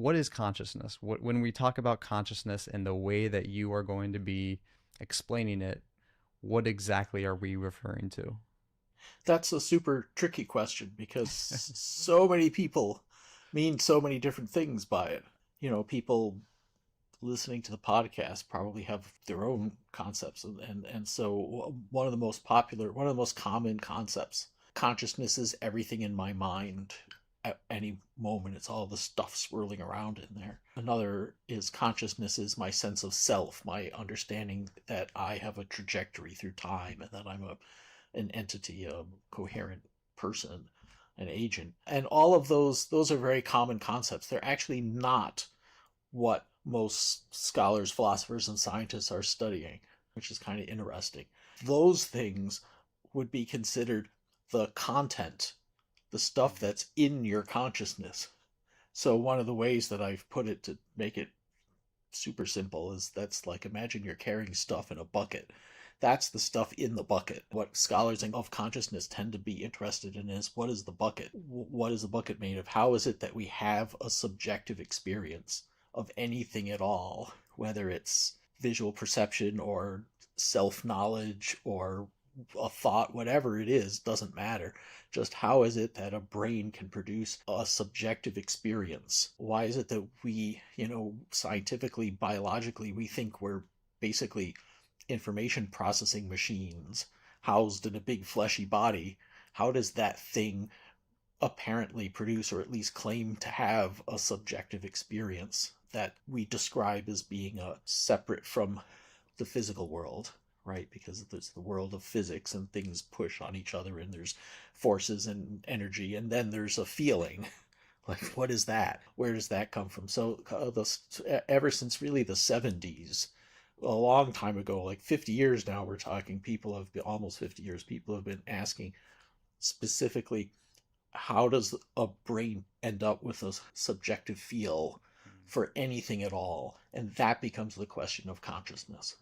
what is consciousness? When we talk about consciousness and the way that you are going to be explaining it, what exactly are we referring to? That's a super tricky question because so many people mean so many different things by it. People listening to the podcast probably have their own concepts, and so one of the most common concepts, consciousness is everything in my mind at any moment. It's all the stuff swirling around in there. Another is consciousness is my sense of self, my understanding that I have a trajectory through time and that I'm an entity, a coherent person, an agent. And all of those are very common concepts. They're actually not what most scholars, philosophers, and scientists are studying, which is kind of interesting. Those things would be considered the content, the stuff that's in your consciousness. So, one of the ways that I've put it to make it super simple is that's like imagine you're carrying stuff in a bucket. That's the stuff in the bucket. What scholars of consciousness tend to be interested in is what is the bucket? What is the bucket made of? How is it that we have a subjective experience of anything at all, whether it's visual perception or self knowledge or a thought, whatever it is, doesn't matter. Just how is it that a brain can produce a subjective experience? Why is it that we, scientifically, biologically, we think we're basically information processing machines housed in a big fleshy body? How does that thing apparently produce, or at least claim to have, a subjective experience that we describe as being separate from the physical world, right? Because there's the world of physics and things push on each other and there's forces and energy, and then there's a feeling. Like, what is that? Where does that come from? So, ever since really the 70s, a long time ago, like 50 years now, we're talking, people have been almost 50 years, people have been asking specifically, how does a brain end up with a subjective feel for anything at all? And that becomes the question of consciousness.